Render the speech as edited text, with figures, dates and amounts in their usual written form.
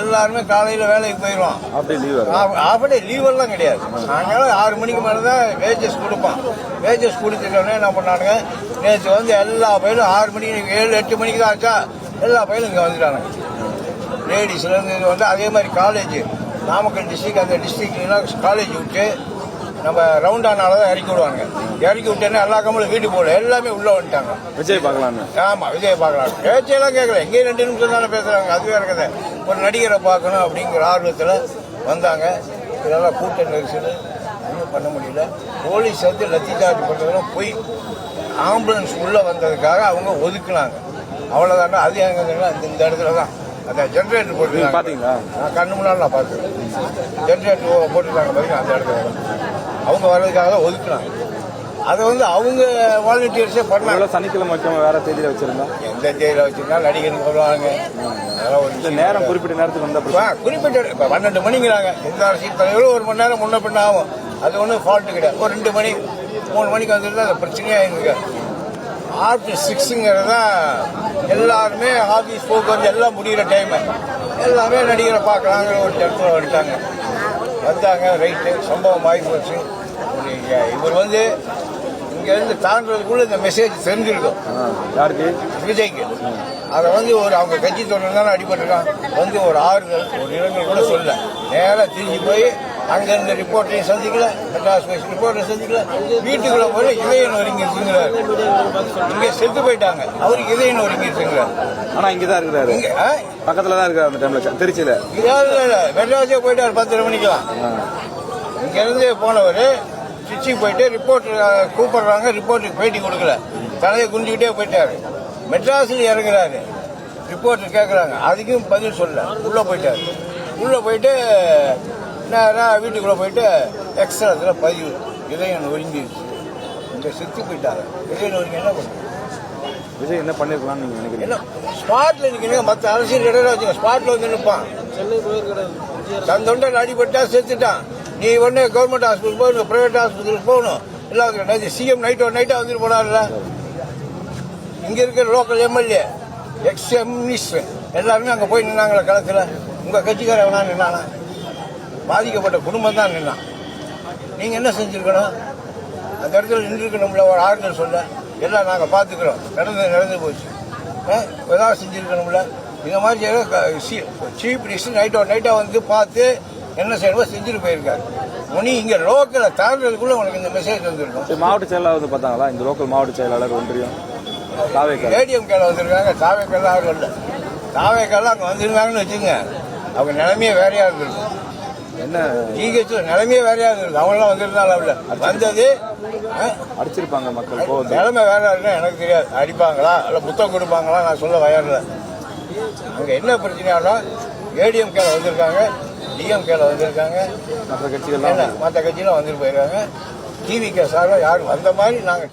எல்லாருமே காலையில வேலைக்கு போயிடுவோம். ஆஃப் டே லீவ் எல்லாம் கிடையாது. சாயங்காலம் 6 மணிக்கு மேலதான் வேஜஸ் கொடுப்போம். வேஜஸ் கொடுத்துட்டோன்னே என்ன பண்ணானுங்க, நேற்று வந்து எல்லா பயிலும் 6 மணிக்கு 7-8 மணிக்கு தான் ஆச்சா, எல்லா பயிலும் இங்க வந்துட்டாங்க. லேடிஸ்ல இருந்து இது வந்து அதே மாதிரி காலேஜ் நாமக்கல் டிஸ்ட்ரிக்ட், அந்த டிஸ்ட்ரிக்ட்லாம் காலேஜ் விட்டு நம்ம ரவுண்டானாலதான் இறக்கி விடுவாங்க. இறக்கி விட்டேன்னா எல்லா கம்பளும் வீட்டுக்கு போகல, எல்லாமே உள்ள வந்துட்டாங்க. விஜய் பார்க்கலாம். ஆமா, விஜய் பார்க்கலாம். பேச்செல்லாம் கேட்கல, எங்கேயும் 2 நிமிஷம் தானே பேசுறாங்க. அதுவே இருக்குது. ஒரு நடிகரை பார்க்கணும் அப்படிங்கிற ஆர்வத்தில் வந்தாங்க. இதெல்லாம் கூட்ட நெரிசல் ஒன்றும் பண்ண முடியல. போலீஸ் வந்து லத்தி சார்ஜ் பண்ணுறதுலாம் போய் ஆம்புலன்ஸ் உள்ள வந்ததுக்காக அவங்க ஒதுக்குனாங்க. அவ்வளோதாண்டா. அது எங்க இந்த இடத்துல தான் அந்த ஜென்ரேட்டர் போட்டுருக்காங்க. பாத்தீங்களா? நான் கண்ணு முன்னாடி நான் பார்த்தேன். ஜென்ரேட்டர் போட்டுருக்காங்க பார்த்தீங்கன்னா அந்த இடத்துல அவங்க வர்றதுக்காக தான் ஒதுக்குனாங்க. அதை வந்து அவங்க வாலண்டியர்ஸே பண்ணாங்க. சனிக்கிழமை வேற தேதியில வச்சிருந்தா, எந்த தேதியில வச்சிருந்தா நடிகர் சொல்லுவாங்க. அதெல்லாம் ஒரு நேரம் குறிப்பிட்ட நேரத்துக்கு வந்தா குறிப்பிட்ட இப்போ 12 மணிங்கிறாங்க. எந்த அரசியல் தலைவரும் 1 மணி நேரம் முன்ன பின்ன ஆகும். அது ஒன்றும் ஃபால்ட்டு கிடையாது. ஒரு 2 மணி 3 மணிக்கு வந்துட்டு அந்த பிரச்சனையாக இருந்துங்க. ஆஃப்டர் 6ங்கிறது தான் எல்லாருமே ஆஃபீஸ் போக்குவரத்து எல்லாம் முடிகிற டைமு. எல்லாமே நடிகரை பார்க்கலாங்கிற ஒரு இடத்துல வந்துட்டாங்க. வந்தாங்க. ரைட்டு, சம்பவம் ஆகி போச்சு. இவர் வந்து இங்கேருந்து தாண்டதுக்குள்ள இந்த மெசேஜ் தெரிஞ்சிருக்கும். யாருக்கு? விஜய்க்கு. அதை வந்து ஒரு அவங்க கட்சி தொடர்ந்து தானே அடிபட்டுருக்கான். வந்து ஒரு ஆறுதல், ஒரு இரங்கல் கூட சொல்ல, நேராக திரும்பி போய் அங்க இருந்த ரிப்போர்ட்டரையும் சந்திக்கல, மெட்ராஸ் ரிப்போர்ட்டரை சந்திக்கல. வீட்டுக்குள்ள போய் இதயம் ஒருங்கிருச்சுங்கிறார். இங்க செத்து போயிட்டாங்க, அவருக்கு இதயம் ஒருங்கிருச்சுங்கிறார். ஆனா இங்கதான் இருக்கிறாரு, பக்கத்துல தான் இருக்காரு. அந்த டைம்ல திருச்சியில இல்ல, மெட்ராஸே போயிட்டாரு 10 மணிக்கெல்லாம். இங்க இருந்து போனவர் திருச்சி போயிட்டு ரிப்போர்ட்டர் கூப்பிடுறாங்க. ரிப்போர்ட்டருக்கு பேட்டி கொடுக்கல, தலையை குஞ்சுக்கிட்டே போயிட்டாரு. மெட்ராஸில் இறங்குறாரு. ரிப்போர்ட்டர் கேட்குறாங்க, அதுக்கும் பதில் சொல்ல உள்ள போயிட்டாரு. உள்ள போயிட்டு நேராக வீட்டுக்குள்ள போயிட்டு எக்ஸ்ட்ராத்தில் பதிவு இதயம் ஒருங்கிருச்சு. இங்க செத்து போயிட்டாரு. இதயம் ஒருங்கி என்ன பண்ணுறது? விஜய் என்ன பண்ணிருக்கலாம்னு நீங்க நினைக்கிறீங்க? என்ன ஸ்பாட்ல நிற்கிறீங்க? மற்ற அரசியல் இடம் வச்சுங்க, ஸ்பாட்ல வந்து நிற்பான். தன் தொண்டை அடிபட்டா செத்துட்டான். நீ ஒன்று கவர்மெண்ட் ஹாஸ்பிட்டல் போகணும், பிரைவேட் ஹாஸ்பிட்டலுக்கு போகணும். எல்லாம் சிஎம் நைட்டா வந்துட்டு போனார்ல. இங்க இருக்கிற லோக்கல் எம்எல்ஏ, எக்ஸ் மினிஸ்டர் எல்லாருமே அங்கே போய் நின்னாங்களே களத்தில். உங்க கட்சிக்கார எவனா நின்னானா? பாதிக்கப்பட்ட குடும்பம் தான் நின்னான். நீங்க என்ன செஞ்சிருக்கணும்? அந்த இடத்துல நின்றுக்கணும்ல, ஒரு ஆறுதல் சொல்ல. எல்லாம் நாங்கள் பார்த்துக்கிறோம், நடந்து போச்சு. ஏதாவது செஞ்சிருக்கணும்ல. இந்த மாதிரி சீஃப் மினிஸ்டர் நைட்டா வந்து பார்த்து என்ன செய்யணுமோ செஞ்சுட்டு போயிருக்காரு. உனி இங்க லோக்கலை தாண்டதுக்குள்ள உனக்கு இந்த மெசேஜ் வந்துருக்கும். மாவட்ட செயலாளர் வந்து பார்த்தாங்களா? இந்த லோக்கல் மாவட்ட செயலாளர் ஒன்றியம் ஏடிஎம்கேல வந்திருக்காங்க. தாவேக்கெல்லாம் அவர் இல்லை. தாவேக்கெல்லாம் அங்கே வந்திருக்காங்கன்னு வச்சுங்க, அவங்க நிலைமையே வேறையா இருந்திருக்கும். என்ன ஜிஹெச்ல நிலைமையே வேறையா இருந்திருக்கு. அவங்களாம் வந்திருந்தாலும் அவள வந்தது அடிச்சிருப்பாங்க மக்கள். நிலைமை வேற இருக்குன்னா எனக்கு தெரியாது. அடிப்பாங்களா இல்ல புத்தகம் கொடுப்பாங்களா நான் சொல்ல வயர்ல. அங்க என்ன பிரச்சனையாலும் ஏடிஎம்கேல வந்திருக்காங்க, டிஎம்கேல வந்திருக்காங்க, மற்ற கட்சிகள் வந்துட்டு போயிருக்காங்க. டிவிகே சார்பாக யாரும் வந்த மாதிரி நாங்கள்